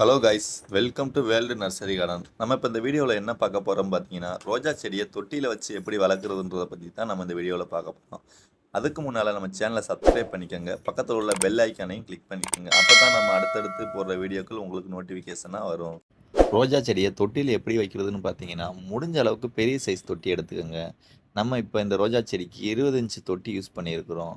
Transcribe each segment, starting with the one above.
Hello guys, welcome to world nursery garden. நம்ம இப்போ இந்த வீடியோவில் என்ன பார்க்க போகிறோம் பார்த்தீங்கன்னா, ரோஜா செடியை தொட்டியில் வச்சு எப்படி வளர்க்குறதுன்றதை பற்றி தான் நம்ம இந்த வீடியோவில் பார்க்க போகிறோம். அதுக்கு முன்னால் நம்ம சேனலை சப்ஸ்கிரைப் பண்ணிக்கோங்க, பக்கத்தில் உள்ள பெல் ஐக்கானையும் கிளிக் பண்ணிக்கோங்க. அப்போ தான் நம்ம அடுத்தடுத்து போடுற வீடியோக்கள் உங்களுக்கு நோட்டிஃபிகேஷனாக வரும். ரோஜா செடியை தொட்டியில் எப்படி வைக்கிறதுன்னு பார்த்தீங்கன்னா, முடிஞ்ச அளவுக்கு பெரிய சைஸ் தொட்டி எடுத்துக்கோங்க. நம்ம இப்போ இந்த ரோஜா செடிக்கு 20 இன்ச்சு தொட்டி யூஸ் பண்ணியிருக்கிறோம்.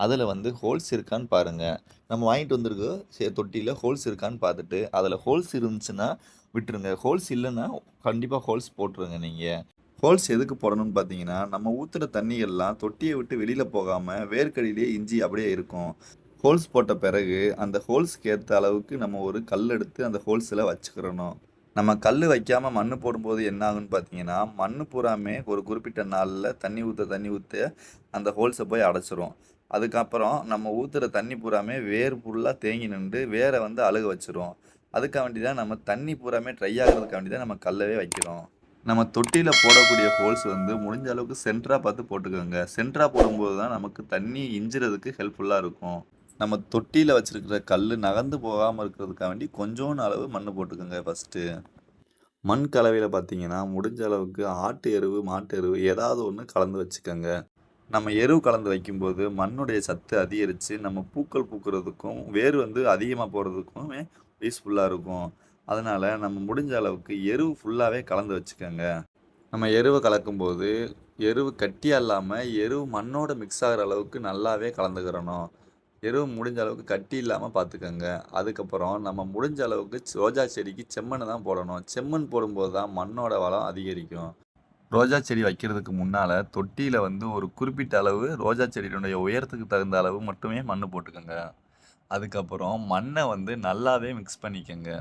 அதில் வந்து ஹோல்ஸ் இருக்கான்னு பாருங்கள். நம்ம வாங்கிட்டு வந்திருக்க தொட்டியில் ஹோல்ஸ் இருக்கான்னு பார்த்துட்டு, அதில் ஹோல்ஸ் இருந்துச்சுன்னா விட்டுருங்க. ஹோல்ஸ் இல்லைன்னா கண்டிப்பாக ஹோல்ஸ் போட்டுருங்க நீங்கள். ஹோல்ஸ் எதுக்கு போடணும்னு பார்த்தீங்கன்னா, நம்ம ஊற்றுற தண்ணியெல்லாம் தொட்டியை விட்டு வெளியில் போகாமல் வேர்க்கடியிலே இஞ்சி அப்படியே இருக்கும். ஹோல்ஸ் போட்ட பிறகு அந்த ஹோல்ஸ்க்கு ஏற்ற அளவுக்கு நம்ம ஒரு கல் எடுத்து அந்த ஹோல்ஸில் வச்சுக்கிறணும். நம்ம கல் வைக்காமல் மண் போடும்போது என்ன ஆகுன்னு பார்த்தீங்கன்னா, மண் பூராமே ஒரு குறிப்பிட்ட நாளில் தண்ணி ஊற்ற அந்த ஹோல்ஸை போய் அடைச்சிரும். அதுக்கப்புறம் நம்ம ஊற்றுற தண்ணி பூராமே வேர் ஃபுல்லாக தேங்கி நின்று வேரை வந்து அழுக வச்சிரும். அதுக்காண்டி தான் நம்ம தண்ணி பூராமே ட்ரை ஆகிறதுக்காண்டி தான் நம்ம கல்லவே வைக்கிறோம். நம்ம தொட்டியில் போடக்கூடிய ஹோல்ஸ் வந்து முடிஞ்ச அளவுக்கு சென்டராக பார்த்து போட்டுக்கோங்க. சென்டராக போடும்போது தான் நமக்கு தண்ணி இஞ்சுறதுக்கு ஹெல்ப்ஃபுல்லாக இருக்கும். நம்ம தொட்டியில் வச்சுருக்கிற கல் நகர்ந்து போகாமல் இருக்கிறதுக்காண்டி கொஞ்சோண்டு அளவு மண் போட்டுக்கோங்க ஃபஸ்ட்டு. மண் கலவையில் பார்த்தீங்கன்னா முடிஞ்ச அளவுக்கு ஆட்டு எருவு மாட்டு எருவு ஏதாவது ஒன்று கலந்து வச்சுக்கோங்க. நம்ம எருவு கலந்து வைக்கும்போது மண்ணுடைய சத்து அதிகரித்து நம்ம பூக்கள் பூக்கிறதுக்கும் வேர் வந்து அதிகமாக போகிறதுக்குமே யூஸ்ஃபுல்லாக இருக்கும். அதனால் நம்ம முடிஞ்ச அளவுக்கு எருவு ஃபுல்லாகவே கலந்து வச்சுக்கோங்க. நம்ம எருவை கலக்கும்போது எருவு கட்டியாக இல்லாமல் எருவு மண்ணோட மிக்ஸ் ஆகிற அளவுக்கு நல்லாவே கலந்துக்கிறணும். எருவு முடிஞ்ச அளவுக்கு கட்டி இல்லாமல் பார்த்துக்கோங்க. அதுக்கப்புறம் நம்ம முடிஞ்ச அளவுக்கு ரோஜா செடிக்கு செம்மண் தான் போடணும். செம்மண் போடும்போது தான் மண்ணோட வளம் அதிகரிக்கும். ரோஜா செடி வைக்கிறதுக்கு முன்னால் தொட்டியில் வந்து ஒரு குறிப்பிட்ட அளவு ரோஜா செடியினுடைய உயரத்துக்கு தகுந்த அளவு மட்டுமே மண் போட்டுக்கோங்க. அதுக்கப்புறம் மண்ணை வந்து நல்லாவே மிக்ஸ் பண்ணிக்கோங்க.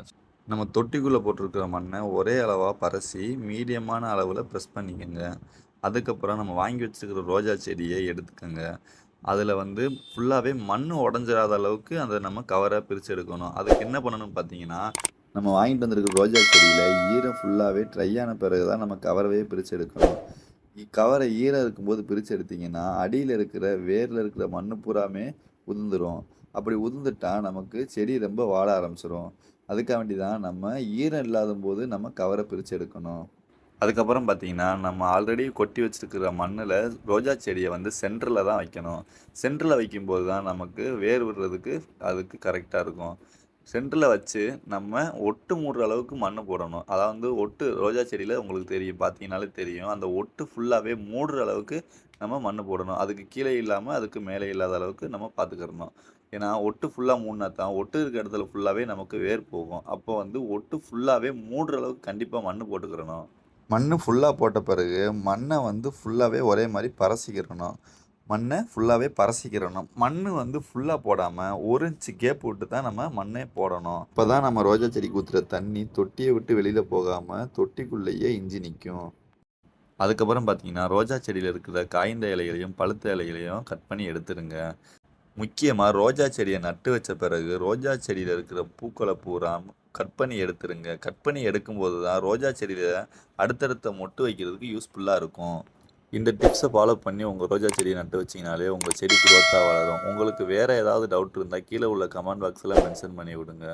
நம்ம தொட்டிக்குள்ளே போட்டிருக்கிற மண்ணை ஒரே அளவாக பரசி மீடியமான அளவில் ப்ரெஸ் பண்ணிக்கோங்க. அதுக்கப்புறம் நம்ம வாங்கி வச்சுருக்கிற ரோஜா செடியை எடுத்துக்கோங்க. அதில் வந்து ஃபுல்லாகவே மண் உடஞ்சிடாத அளவுக்கு அதை நம்ம கவரை பிரித்து எடுக்கணும். அதுக்கு என்ன பண்ணணும்னு பார்த்தீங்கன்னா, நம்ம வாங்கிட்டு வந்திருக்கிற ரோஜா செடியில் ஈரம் ஃபுல்லாகவே ட்ரை ஆன பிறகு தான் நம்ம கவரவே பிரித்து எடுக்கணும். கவரை ஈரம் இருக்கும்போது பிரித்து எடுத்திங்கன்னா அடியில் இருக்கிற வேரில் இருக்கிற மண் பூராமே உதிர்ந்துடும். அப்படி உதிர்ந்துட்டால் நமக்கு செடி ரொம்ப வாட ஆரம்பிச்சிடும். அதுக்காக வேண்டி தான் நம்ம ஈரம் இல்லாத போது நம்ம கவரை பிரித்து எடுக்கணும். அதுக்கப்புறம் பார்த்தீங்கன்னா, நம்ம ஆல்ரெடி கொட்டி வச்சுருக்கிற மண்ணில் ரோஜா செடியை வந்து சென்டரில் தான் வைக்கணும். சென்டரில் வைக்கும்போது தான் நமக்கு வேர் விடுறதுக்கு அதுக்கு கரெக்டாக இருக்கும். சென்டரில் வச்சு நம்ம ஒட்டு மூடுற அளவுக்கு மண் போடணும். அதாவது ஒட்டு ரோஜா செடியில் உங்களுக்கு தெரியும், பார்த்தீங்கனாலே தெரியும். அந்த ஒட்டு ஃபுல்லாகவே மூடுற அளவுக்கு நம்ம மண் போடணும். அதுக்கு கீழே இல்லாமல் அதுக்கு மேலே இல்லாத அளவுக்கு நம்ம பார்த்துக்கிறணும். ஏன்னா ஒட்டு ஃபுல்லாக மூடினா தான் ஒட்டு இருக்க இடத்துல ஃபுல்லாகவே நமக்கு வேர் போகும். அப்போ வந்து ஒட்டு ஃபுல்லாகவே மூடுற அளவுக்கு கண்டிப்பாக மண் போட்டுக்கிறணும். மண் ஃபுல்லாக போட்ட பிறகு மண்ணை வந்து ஃபுல்லாகவே ஒரே மாதிரி பரசிக்கிறணும். மண்ணை ஃபுல்லாகவே பரசிக்கிறணும். மண் வந்து ஃபுல்லாக போடாமல் 1 இன்ச்சு கேப் விட்டு தான் நம்ம மண்ணே போடணும். இப்போ தான் நம்ம ரோஜா செடிக்கு ஊற்றுற தண்ணி தொட்டியை விட்டு வெளியில் போகாமல் தொட்டிக்குள்ளேயே இஞ்சி நிற்கும். அதுக்கப்புறம் பார்த்தீங்கன்னா, ரோஜா செடியில் இருக்கிற காய்ந்த இலைகளையும் பழுத்த இலைகளையும் கட் பண்ணி எடுத்துருங்க. முக்கியமாக ரோஜா செடியை நட்டு வச்ச பிறகு ரோஜா செடியில் இருக்கிற பூக்களை பூரா கட் பண்ணி எடுத்துருங்க. கட் பண்ணி எடுக்கும்போது தான் ரோஜா செடியில் அடுத்தடுத்த மொட்டு வைக்கிறதுக்கு யூஸ்ஃபுல்லாக இருக்கும். இந்த டிப்ஸை ஃபாலோ பண்ணி உங்கள் ரோஜா செடியை நட்டு வச்சிங்கனாலே உங்கள் செடி குரோத்தாக வளரும். உங்களுக்கு வேறு ஏதாவது டவுட் இருந்தால் கீழே உள்ள கமெண்ட் பாக்ஸில் மென்ஷன் பண்ணி விடுங்க.